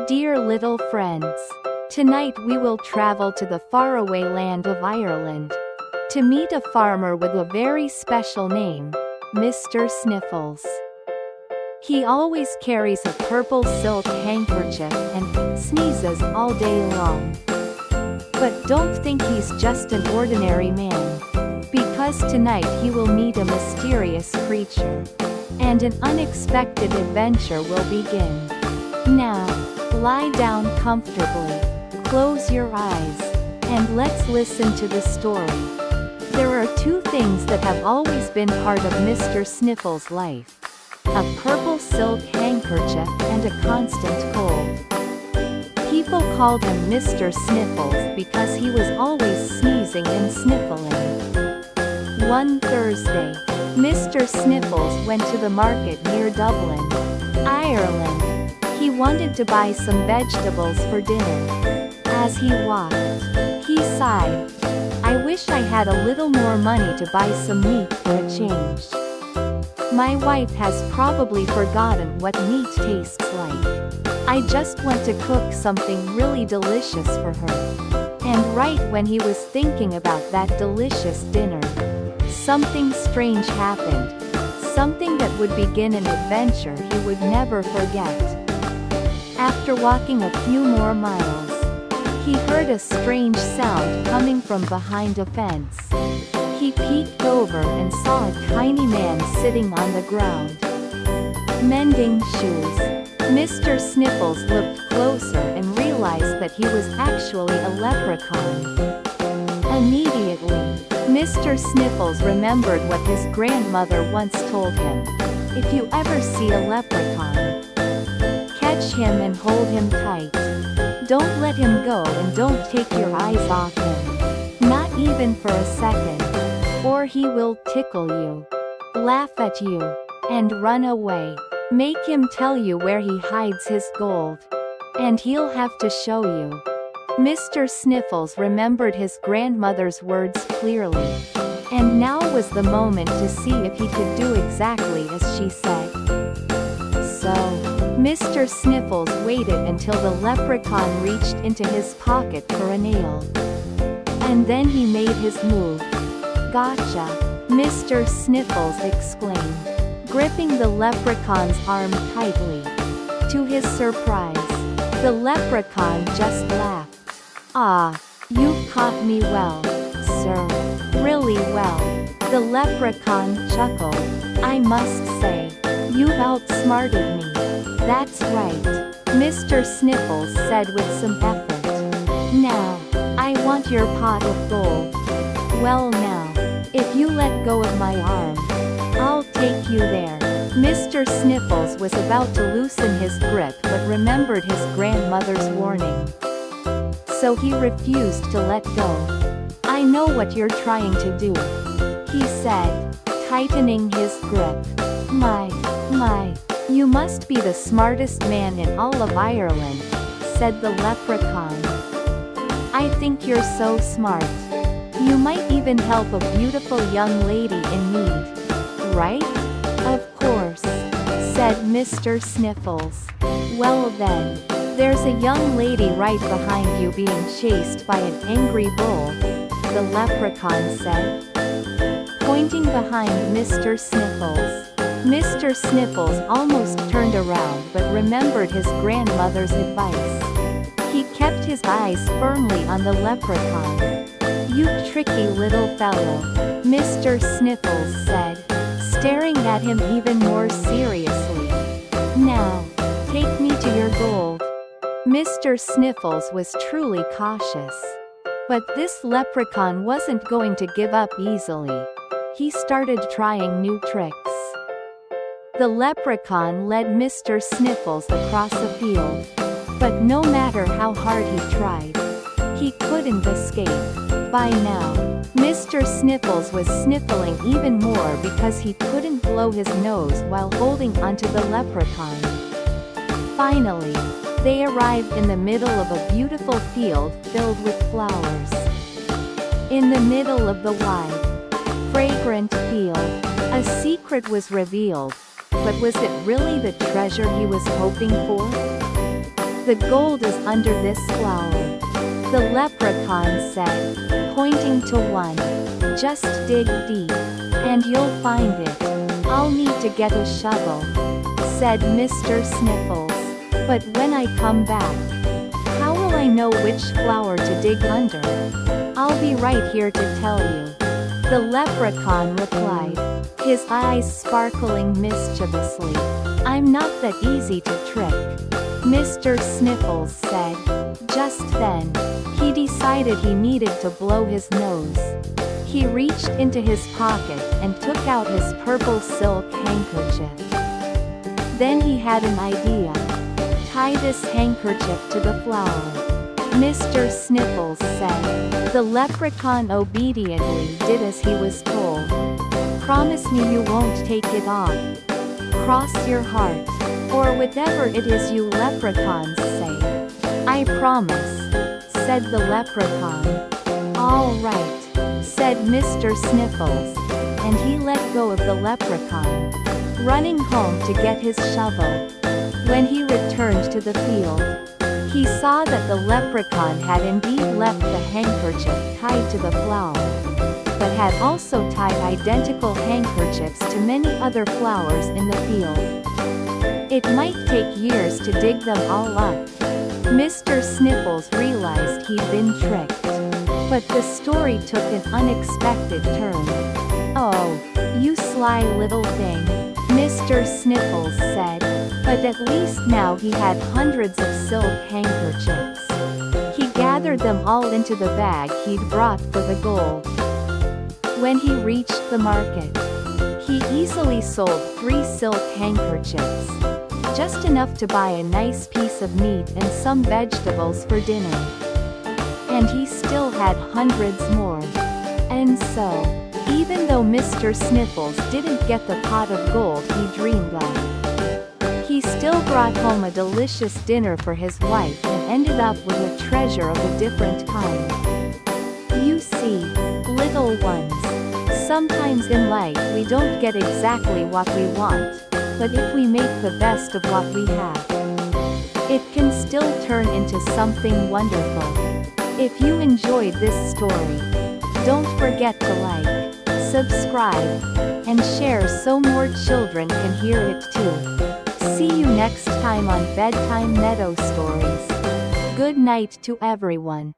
Dear little friends, tonight we will travel to the faraway land of Ireland to meet a farmer with a very special name, Mr. Sniffles. He always carries a purple silk handkerchief and sneezes all day long. But don't think he's just an ordinary man, because tonight he will meet a mysterious creature, and an unexpected adventure will begin. Now, lie down comfortably, close your eyes, and let's listen to the story. There are two things that have always been part of Mr. Sniffles' life: a purple silk handkerchief and a constant cold. People called him Mr. Sniffles because he was always sneezing and sniffling. One Thursday, Mr. Sniffles went to the market near Dublin, Ireland. He wanted to buy some vegetables for dinner. As he walked, he sighed, "I wish I had a little more money to buy some meat for a change. My wife has probably forgotten what meat tastes like. I just want to cook something really delicious for her." And right when he was thinking about that delicious dinner, something strange happened. Something that would begin an adventure he would never forget. After walking a few more miles, he heard a strange sound coming from behind a fence. He peeked over and saw a tiny man sitting on the ground, mending shoes. Mr. Sniffles looked closer and realized that he was actually a leprechaun. Immediately, Mr. Sniffles remembered what his grandmother once told him: "If you ever see a leprechaun, catch him and hold him tight. Don't let him go and don't take your eyes off him. Not even for a second. Or he will tickle you, laugh at you, and run away. Make him tell you where he hides his gold, and he'll have to show you." Mr. Sniffles remembered his grandmother's words clearly, and now was the moment to see if he could do exactly as she said. So, Mr. Sniffles waited until the leprechaun reached into his pocket for a nail. And then he made his move. "Gotcha!" Mr. Sniffles exclaimed, gripping the leprechaun's arm tightly. To his surprise, the leprechaun just laughed. "Ah, you've caught me well, sir. Really well." The leprechaun chuckled. "I must say, you've outsmarted me." "That's right," Mr. Sniffles said with some effort. "Now, I want your pot of gold. Well now, if you let go of my arm, I'll take you there." Mr. Sniffles was about to loosen his grip but remembered his grandmother's warning. So he refused to let go. "I know what you're trying to do," he said, tightening his grip. My, you must be the smartest man in all of Ireland," said the leprechaun. "I think you're so smart. You might even help a beautiful young lady in need, right?" "Of course," said Mr. Sniffles. "Well then, there's a young lady right behind you being chased by an angry bull," the leprechaun said, pointing behind Mr. Sniffles. Mr. Sniffles almost turned around but remembered his grandmother's advice. He kept his eyes firmly on the leprechaun. "You tricky little fellow," Mr. Sniffles said, staring at him even more seriously. "Now, take me to your gold." Mr. Sniffles was truly cautious. But this leprechaun wasn't going to give up easily. He started trying new tricks. The leprechaun led Mr. Sniffles across a field. But no matter how hard he tried, he couldn't escape. By now, Mr. Sniffles was sniffling even more because he couldn't blow his nose while holding onto the leprechaun. Finally, they arrived in the middle of a beautiful field filled with flowers. In the middle of the wide, fragrant field, a secret was revealed. But was it really the treasure he was hoping for? The gold is under this flower, the leprechaun said, pointing to one. Just dig deep, and you'll find it. I'll need to get a shovel, said Mr. Sniffles. But when I come back, how will I know which flower to dig under? I'll be right here to tell you, the leprechaun replied, his eyes sparkling mischievously. I'm not that easy to trick, Mr. Sniffles said. Just then, he decided he needed to blow his nose. He reached into his pocket and took out his purple silk handkerchief. Then he had an idea. Tie this handkerchief to the flower, Mr. Sniffles said. The leprechaun obediently did as he was told. Promise me you won't take it off. Cross your heart, or whatever it is you leprechauns say. I promise, said the leprechaun. All right, said Mr. Sniffles, and he let go of the leprechaun, running home to get his shovel. When he returned to the field, he saw that the leprechaun had indeed left the handkerchief tied to the flower, but had also tied identical handkerchiefs to many other flowers in the field. It might take years to dig them all up. Mr. Sniffles realized he'd been tricked. But the story took an unexpected turn. Oh, you sly little thing, Mr. Sniffles said. But at least now he had hundreds of silk handkerchiefs. He gathered them all into the bag he'd brought for the gold. When he reached the market, he easily sold 3 silk handkerchiefs, just enough to buy a nice piece of meat and some vegetables for dinner. And he still had hundreds more. And so, even though Mr. Sniffles didn't get the pot of gold he dreamed of, he still brought home a delicious dinner for his wife and ended up with a treasure of a different kind. You see, little ones, sometimes in life we don't get exactly what we want, but if we make the best of what we have, it can still turn into something wonderful. If you enjoyed this story, don't forget to like, subscribe, and share so more children can hear it too. See you next time on Bedtime Meadow Stories. Good night to everyone.